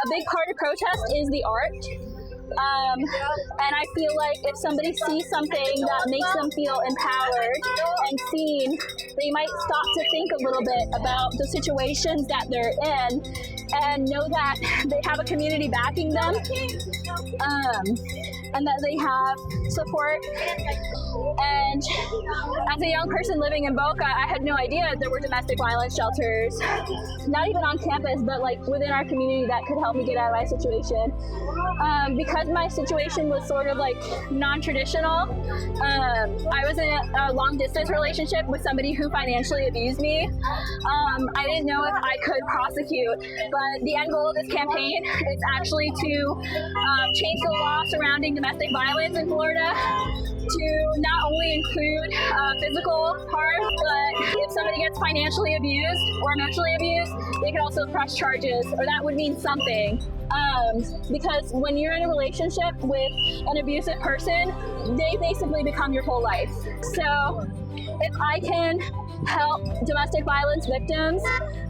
a big part of protest is the art. And I feel like if somebody sees something that makes them feel empowered and seen, they might stop to think a little bit about the situations that they're in and know that they have a community backing them, and that they have support. And as a young person living in Boca, I had no idea there were domestic violence shelters, not even on campus, but like within our community that could help me get out of my situation. Because my situation was sort of like non-traditional, I was in a long distance relationship with somebody who financially abused me. I didn't know if I could prosecute, but the end goal of this campaign is actually to change the law surrounding domestic violence in Florida to not only include physical harm, but if somebody gets financially abused or emotionally abused, they can also press charges, or that would mean something. Because when you're in a relationship with an abusive person, they basically become your whole life. So if I can help domestic violence victims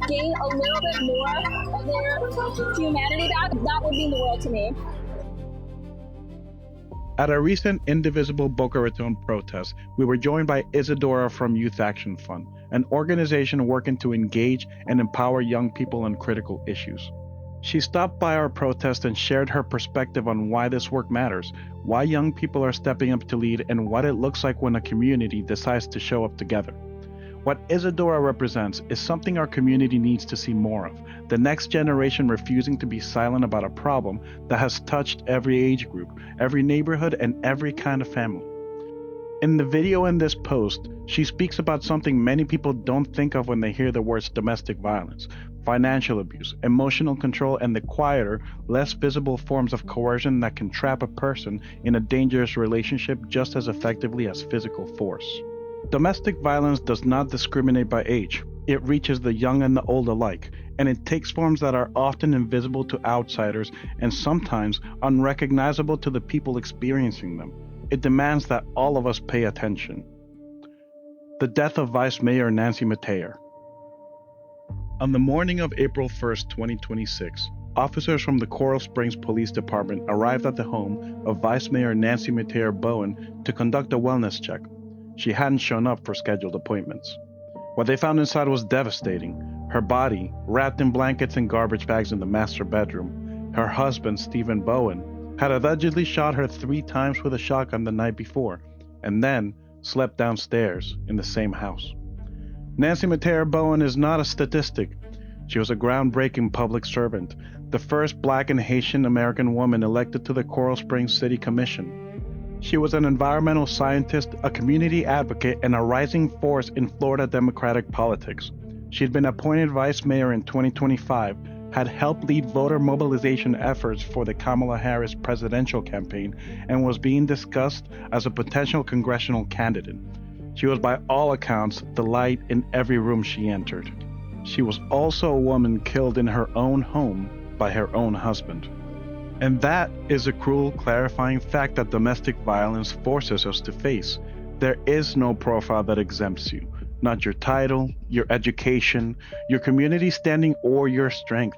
gain a little bit more of their humanity back, that would mean the world to me. At a recent Indivisible Boca Raton protest, we were joined by Isadora from Youth Action Fund, an organization working to engage and empower young people on critical issues. She stopped by our protest and shared her perspective on why this work matters, why young people are stepping up to lead, and what it looks like when a community decides to show up together. What Isadora represents is something our community needs to see more of, the next generation refusing to be silent about a problem that has touched every age group, every neighborhood, and every kind of family. In the video in this post, she speaks about something many people don't think of when they hear the words domestic violence, financial abuse, emotional control, and the quieter, less visible forms of coercion that can trap a person in a dangerous relationship just as effectively as physical force. Domestic violence does not discriminate by age. It reaches the young and the old alike, and it takes forms that are often invisible to outsiders and sometimes unrecognizable to the people experiencing them. It demands that all of us pay attention. The death of Vice Mayor Nancy Metayer. On the morning of April 1st, 2026, officers from the Coral Springs Police Department arrived at the home of Vice Mayor Nancy Metayer Bowen to conduct a wellness check. She hadn't shown up for scheduled appointments. What they found inside was devastating. Her body, wrapped in blankets and garbage bags in the master bedroom. Her husband, Stephen Bowen, had allegedly shot her 3 times with a shotgun the night before, and then slept downstairs in the same house. Nancy Metayer Bowen is not a statistic. She was a groundbreaking public servant, the first Black and Haitian American woman elected to the Coral Springs City Commission. She was an environmental scientist, a community advocate, and a rising force in Florida Democratic politics. She had been appointed vice mayor in 2025, had helped lead voter mobilization efforts for the Kamala Harris presidential campaign, and was being discussed as a potential congressional candidate. She was by all accounts the light in every room she entered. She was also a woman killed in her own home by her own husband. And that is a cruel, clarifying fact that domestic violence forces us to face. There is no profile that exempts you, not your title, your education, your community standing, or your strength.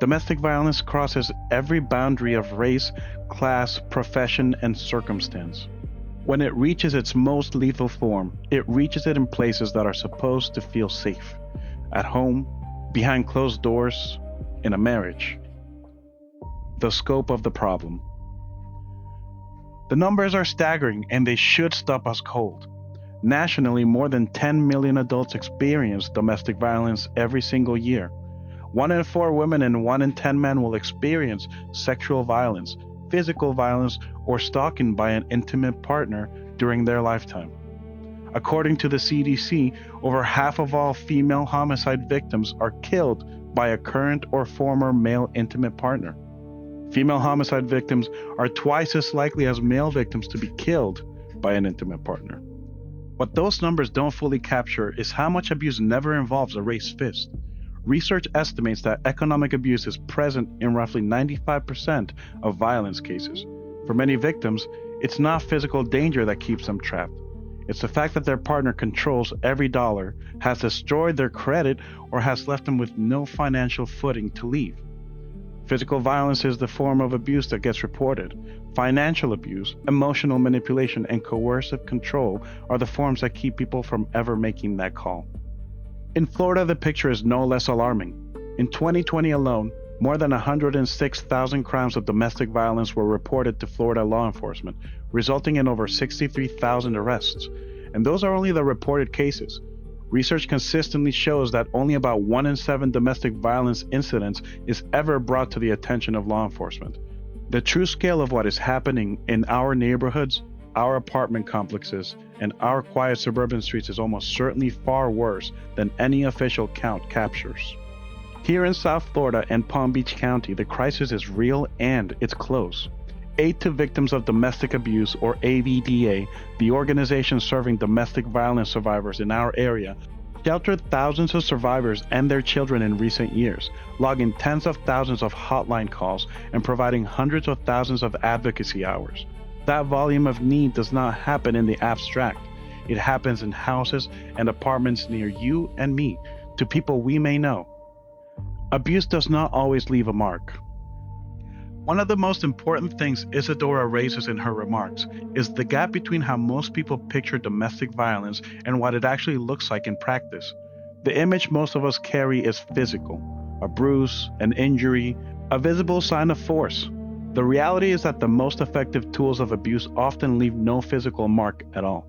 Domestic violence crosses every boundary of race, class, profession, and circumstance. When it reaches its most lethal form, it reaches it in places that are supposed to feel safe. At home, behind closed doors, in a marriage. The scope of the problem. The numbers are staggering, and they should stop us cold. Nationally, more than 10 million adults experience domestic violence every single year. 1 in 4 women and 1 in 10 men will experience sexual violence, physical violence, or stalking by an intimate partner during their lifetime. According to the CDC, over half of all female homicide victims are killed by a current or former male intimate partner. Female homicide victims are twice as likely as male victims to be killed by an intimate partner. What those numbers don't fully capture is how much abuse never involves a raised fist. Research estimates that economic abuse is present in roughly 95% of violence cases. For many victims, it's not physical danger that keeps them trapped. It's the fact that their partner controls every dollar, has destroyed their credit, or has left them with no financial footing to leave. Physical violence is the form of abuse that gets reported. Financial abuse, emotional manipulation, and coercive control are the forms that keep people from ever making that call. In Florida, the picture is no less alarming. In 2020 alone, more than 106,000 crimes of domestic violence were reported to Florida law enforcement, resulting in over 63,000 arrests. And those are only the reported cases. Research consistently shows that only about 1 in 7 domestic violence incidents is ever brought to the attention of law enforcement. The true scale of what is happening in our neighborhoods, our apartment complexes, and our quiet suburban streets is almost certainly far worse than any official count captures. Here in South Florida and Palm Beach County, the crisis is real and it's close. Aid to Victims of Domestic Abuse, or AVDA, the organization serving domestic violence survivors in our area, sheltered thousands of survivors and their children in recent years, logging tens of thousands of hotline calls and providing hundreds of thousands of advocacy hours. That volume of need does not happen in the abstract. It happens in houses and apartments near you and me, to people we may know. Abuse does not always leave a mark. One of the most important things Isadora raises in her remarks is the gap between how most people picture domestic violence and what it actually looks like in practice. The image most of us carry is physical: a bruise, an injury, a visible sign of force. The reality is that the most effective tools of abuse often leave no physical mark at all.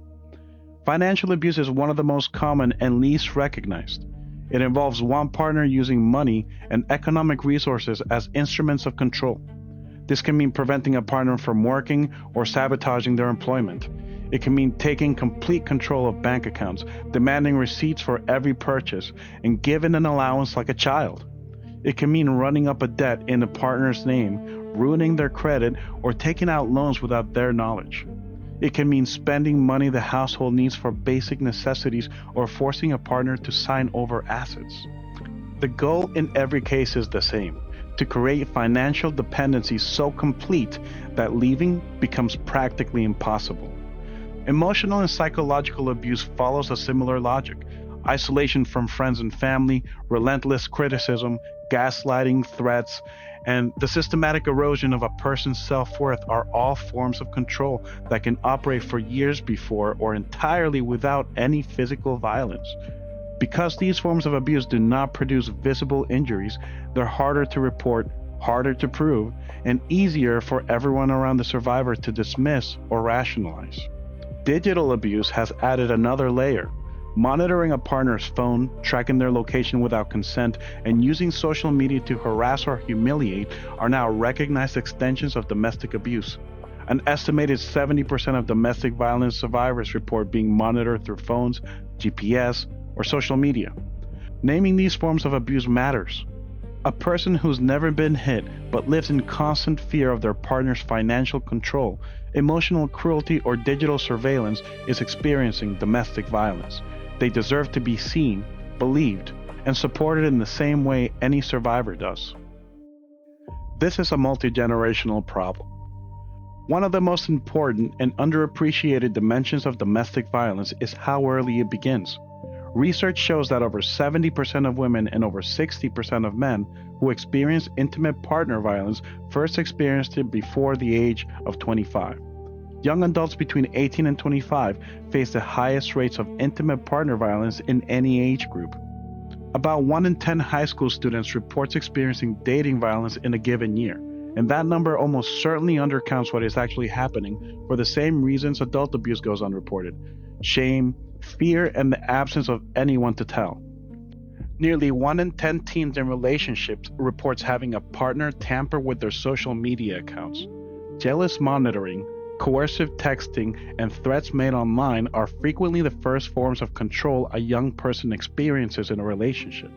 Financial abuse is one of the most common and least recognized. It involves one partner using money and economic resources as instruments of control. This can mean preventing a partner from working or sabotaging their employment. It can mean taking complete control of bank accounts, demanding receipts for every purchase, and giving an allowance like a child. It can mean running up a debt in a partner's name, ruining their credit, or taking out loans without their knowledge. It can mean spending money the household needs for basic necessities or forcing a partner to sign over assets. The goal in every case is the same: to create financial dependency so complete that leaving becomes practically impossible. Emotional and psychological abuse follows a similar logic. Isolation from friends and family, relentless criticism, gaslighting, threats, and the systematic erosion of a person's self-worth are all forms of control that can operate for years before or entirely without any physical violence. Because these forms of abuse do not produce visible injuries, they're harder to report, harder to prove, and easier for everyone around the survivor to dismiss or rationalize. Digital abuse has added another layer. Monitoring a partner's phone, tracking their location without consent, and using social media to harass or humiliate are now recognized extensions of domestic abuse. An estimated 70% of domestic violence survivors report being monitored through phones, GPS, or social media. Naming these forms of abuse matters. A person who's never been hit but lives in constant fear of their partner's financial control, emotional cruelty, or digital surveillance is experiencing domestic violence. They deserve to be seen, believed, and supported in the same way any survivor does. This is a multi-generational problem. One of the most important and underappreciated dimensions of domestic violence is how early it begins. Research shows that over 70% of women and over 60% of men who experience intimate partner violence first experienced it before the age of 25. Young adults between 18 and 25 face the highest rates of intimate partner violence in any age group. About 1 in 10 high school students reports experiencing dating violence in a given year, and that number almost certainly undercounts what is actually happening for the same reasons adult abuse goes unreported: shame, fear, and the absence of anyone to tell. Nearly 1 in 10 teens in relationships reports having a partner tamper with their social media accounts. Jealous monitoring, coercive texting, and threats made online are frequently the first forms of control a young person experiences in a relationship.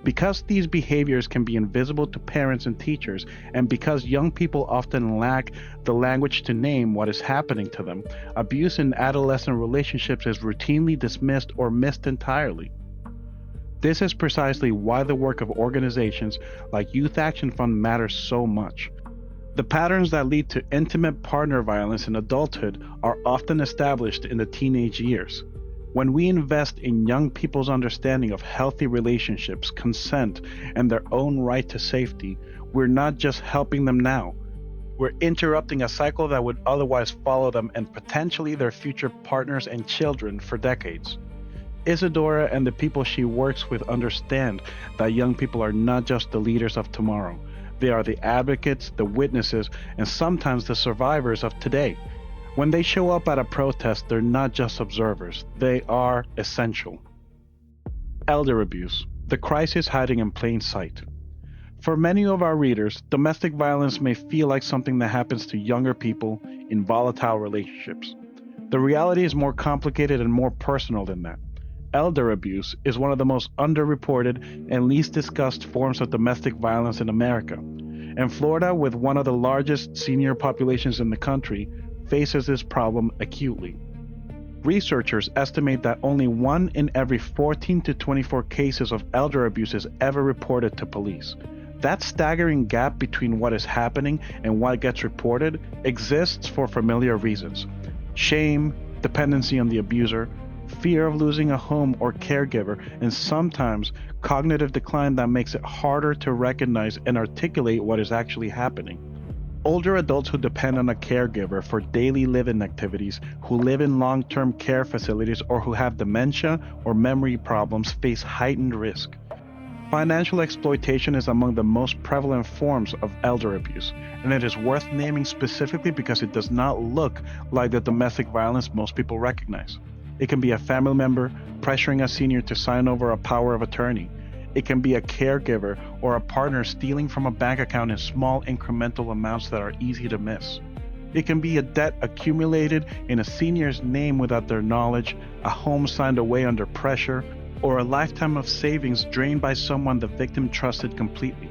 Because these behaviors can be invisible to parents and teachers, and because young people often lack the language to name what is happening to them, abuse in adolescent relationships is routinely dismissed or missed entirely. This is precisely why the work of organizations like Youth Action Fund matters so much. The patterns that lead to intimate partner violence in adulthood are often established in the teenage years. When we invest in young people's understanding of healthy relationships, consent, and their own right to safety, we're not just helping them now. We're interrupting a cycle that would otherwise follow them and potentially their future partners and children for decades. Isadora and the people she works with understand that young people are not just the leaders of tomorrow. They are the advocates, the witnesses, and sometimes the survivors of today. When they show up at a protest, they're not just observers, they are essential. Elder abuse, the crisis hiding in plain sight. For many of our readers, domestic violence may feel like something that happens to younger people in volatile relationships. The reality is more complicated and more personal than that. Elder abuse is one of the most underreported and least discussed forms of domestic violence in America. And Florida, with one of the largest senior populations in the country, faces this problem acutely. Researchers estimate that only 1 in every 14 to 24 cases of elder abuse is ever reported to police. That staggering gap between what is happening and what gets reported exists for familiar reasons. Shame, dependency on the abuser, fear of losing a home or caregiver, and sometimes cognitive decline that makes it harder to recognize and articulate what is actually happening. Older adults who depend on a caregiver for daily living activities, who live in long-term care facilities, or who have dementia or memory problems face heightened risk. Financial exploitation is among the most prevalent forms of elder abuse, and it is worth naming specifically because it does not look like the domestic violence most people recognize. It can be a family member pressuring a senior to sign over a power of attorney. It can be a caregiver or a partner stealing from a bank account in small incremental amounts that are easy to miss. It can be a debt accumulated in a senior's name without their knowledge, a home signed away under pressure, or a lifetime of savings drained by someone the victim trusted completely.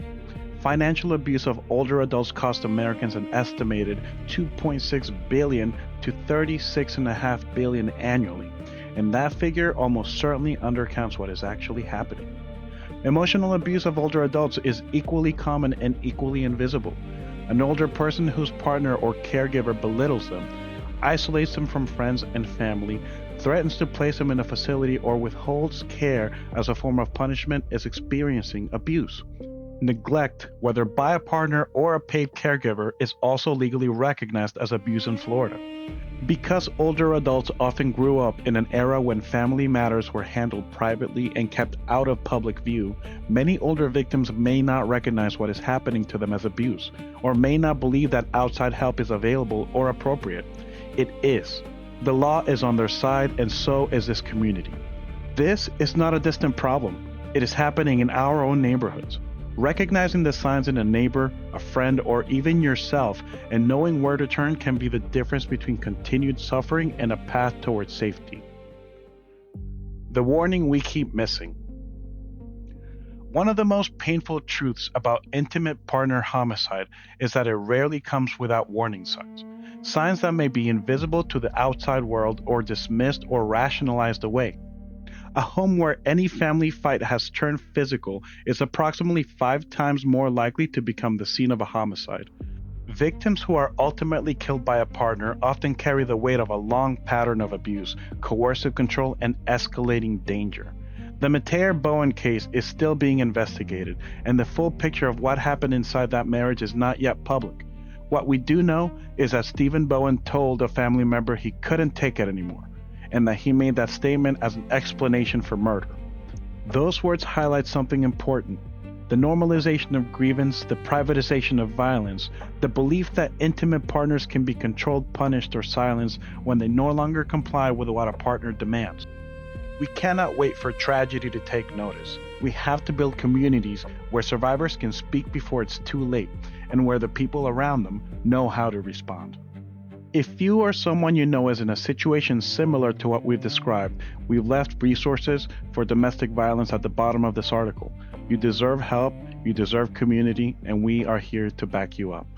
Financial abuse of older adults cost Americans an estimated $2.6 billion to $36.5 billion annually, and that figure almost certainly undercounts what is actually happening. Emotional abuse of older adults is equally common and equally invisible. An older person whose partner or caregiver belittles them, isolates them from friends and family, threatens to place them in a facility, or withholds care as a form of punishment is experiencing abuse. Neglect, whether by a partner or a paid caregiver, is also legally recognized as abuse in Florida. Because older adults often grew up in an era when family matters were handled privately and kept out of public view, many older victims may not recognize what is happening to them as abuse, or may not believe that outside help is available or appropriate. It is. The law is on their side, and so is this community. This is not a distant problem. It is happening in our own neighborhoods. Recognizing the signs in a neighbor, a friend, or even yourself, and knowing where to turn can be the difference between continued suffering and a path towards safety. The warning we keep missing. One of the most painful truths about intimate partner homicide is that it rarely comes without warning signs. Signs that may be invisible to the outside world or dismissed or rationalized away. A home where any family fight has turned physical is approximately 5 times more likely to become the scene of a homicide. Victims who are ultimately killed by a partner often carry the weight of a long pattern of abuse, coercive control, and escalating danger. The Metayer Bowen case is still being investigated, and the full picture of what happened inside that marriage is not yet public. What we do know is that Stephen Bowen told a family member he couldn't take it anymore, and that he made that statement as an explanation for murder. Those words highlight something important: the normalization of grievance, the privatization of violence, the belief that intimate partners can be controlled, punished, or silenced when they no longer comply with what a partner demands. We cannot wait for tragedy to take notice. We have to build communities where survivors can speak before it's too late, and where the people around them know how to respond. If you or someone you know is in a situation similar to what we've described, we've left resources for domestic violence at the bottom of this article. You deserve help, you deserve community, and we are here to back you up.